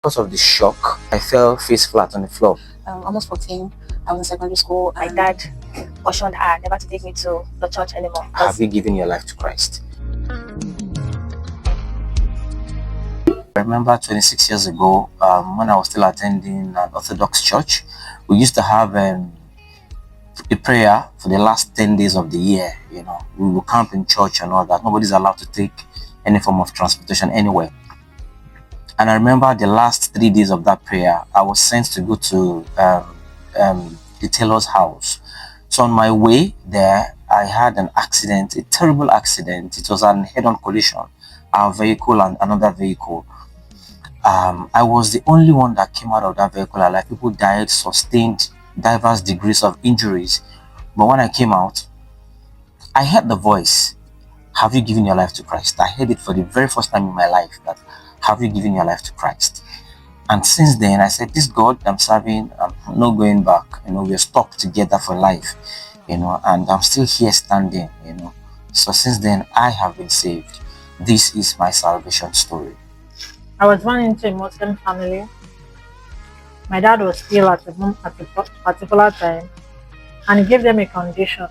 Because of the shock, I fell face flat on the floor. Almost 14, I was in secondary school. My dad cautioned her never to take me to the church anymore. Have you given your life to Christ? I remember 26 years ago, when I was still attending an Orthodox church, we used to have a prayer for the last 10 days of the year. We will camp in church and all that. Nobody's allowed to take any form of transportation anywhere. And I remember the last 3 days of that prayer, I was sent to go to the tailor's house. So on my way there, I had an accident, a terrible accident. It was an head-on collision, our vehicle and another vehicle. I was the only one that came out of that vehicle alive. People died, sustained diverse degrees of injuries. But when I came out, I heard the voice, have you given your life to Christ? I heard it for the very first time in my life, that have you given your life to Christ? And since then, I said, this God I'm serving, I'm not going back. We're stuck together for life, and I'm still here standing, So since then, I have been saved. This is my salvation story. I was born into a Muslim family. My dad was ill at a particular time, and he gave them a condition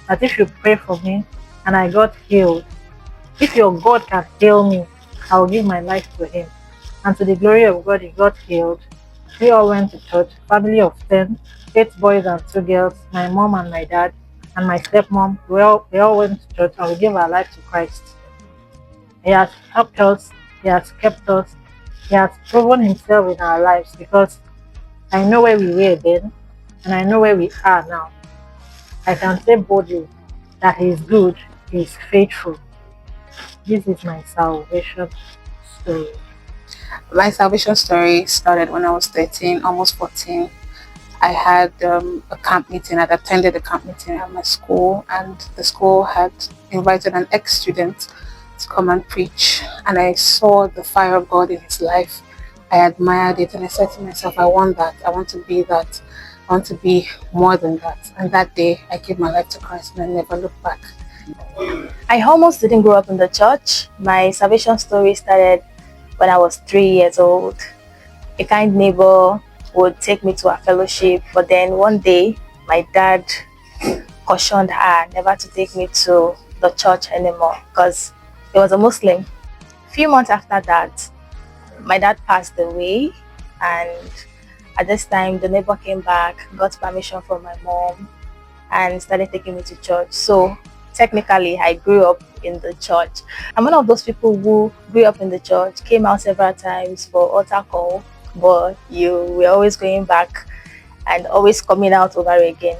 that if you pray for me and I got healed, if your God can heal me, I will give my life to him. And to the glory of God, he got healed. We all went to church, family of 10, 8 boys and 2 girls, my mom and my dad, and my stepmom. We all went to church and we gave our life to Christ. He has helped us, he has kept us, he has proven himself in our lives, because I know where we were then and I know where we are now. I can say boldly that he is good, he is faithful. This is my salvation story. My salvation story started when I was 13, almost 14. I had a camp meeting. I'd attended a camp meeting at my school, and the school had invited an ex-student to come and preach. And I saw the fire of God in his life. I admired it, and I said to myself, I want that. I want to be that. I want to be more than that. And that day, I gave my life to Christ, and I never looked back. I almost didn't grow up in the church. My salvation story started when I was 3 years old. A kind neighbor would take me to a fellowship, but then one day my dad cautioned her never to take me to the church anymore because he was a Muslim. A few months after that, my dad passed away, and at this time the neighbor came back, got permission from my mom, and started taking me to church. So technically I grew up in the church. I'm one of those people who grew up in the church, came out several times for altar call, but you were always going back and always coming out over again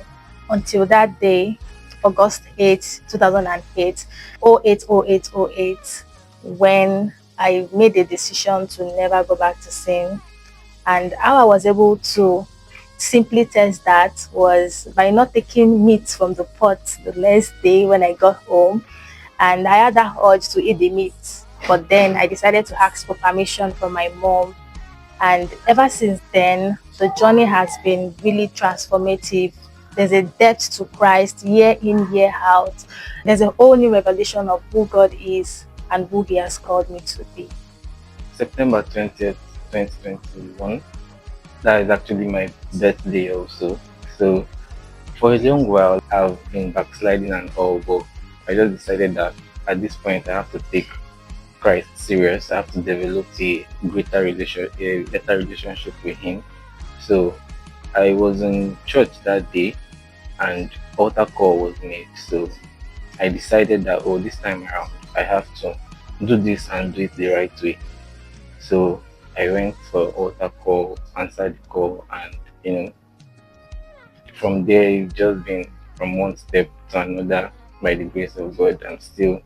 until that day, August 8, 2008, 08, when I made a decision to never go back to sin. And how I was able to simply test that was by not taking meat from the pot the next day when I got home. And I had that urge to eat the meat, but then I decided to ask for permission from my mom. And ever since then, the journey has been really transformative. There's a depth to Christ year in, year out. There's a whole new revelation of who God is and who he has called me to be. September 20th, 2021. That is actually my birthday also. So for a long while, I've been backsliding and all, but I just decided that at this point I have to take Christ serious. I have to develop a better relationship with him. So I was in church that day and altar call was made. So I decided that this time around I have to do this and do it the right way. So I went for altar call, answered the call, and from there it's just been from one step to another. By the grace of God, I'm still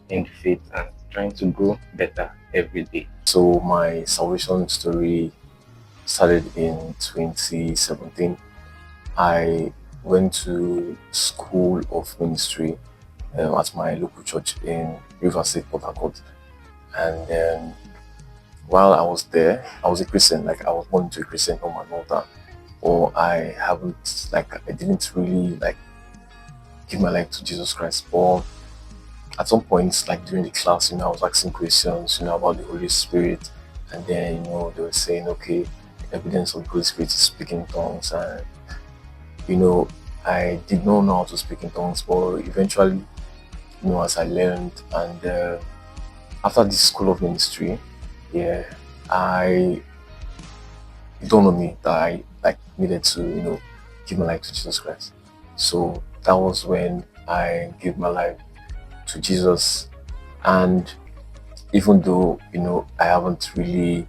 in the faith and trying to grow better every day. So my salvation story started in 2017. I went to school of ministry at my local church in River State, Port Harcourt. And then while I was there, I was a Christian, I was born into a Christian home and all that. Or I didn't really give my life to Jesus Christ. But at some point, during the class, I was asking questions, about the Holy Spirit and then they were saying, okay, evidence of the Holy Spirit is speaking in tongues, and I did not know how to speak in tongues, but eventually, as I learned, and after this school of ministry, yeah, I it dawned on me that I needed to, give my life to Jesus Christ. So that was when I gave my life to Jesus, and even though I haven't really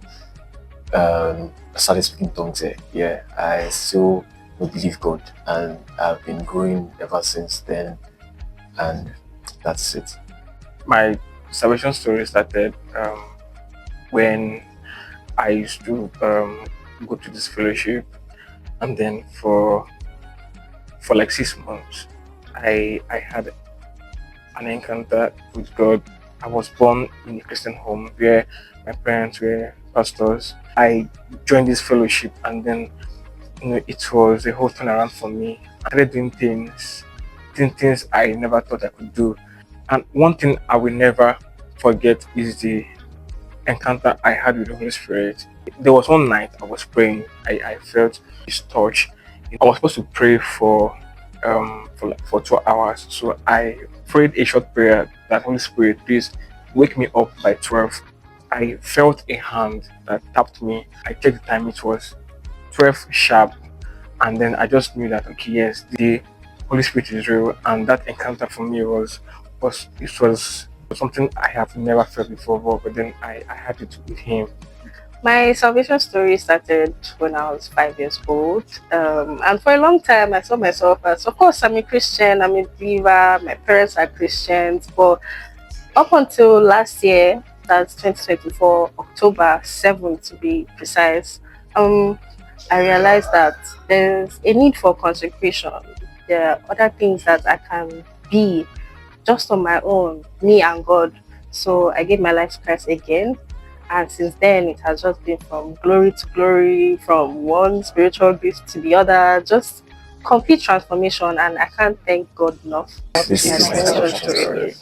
started speaking tongues yet, yeah, I still believe God, and I've been growing ever since then, and that's it. My salvation story started when I used to go to this fellowship, and then for like 6 months, I had an encounter with God. I was born in a Christian home where my parents were pastors. I joined this fellowship, and then it was a whole turnaround for me. I started doing things I never thought I could do. And one thing I will never forget is the encounter I had with the Holy Spirit. There was one night I was praying. I felt His touch. I was supposed to pray for 2 hours. So I prayed a short prayer that, Holy Spirit, please wake me up by 12. I felt a hand that tapped me. I checked the time, it was 12 sharp, and then I just knew that, okay, yes, the Holy Spirit is real. And that encounter for me was something I have never felt before, but then I had it with Him. My salvation story started when I was 5 years old. And for a long time, I saw myself as, of course, I'm a Christian, I'm a believer, my parents are Christians. But up until last year, that's 2024, October 7th to be precise, I realized that there's a need for consecration. There are other things that I can be just on my own, me and God. So I gave my life to Christ again. And since then, it has just been from glory to glory, from one spiritual gift to the other, just complete transformation. And I can't thank God enough. This My is my salvation salvation story. story.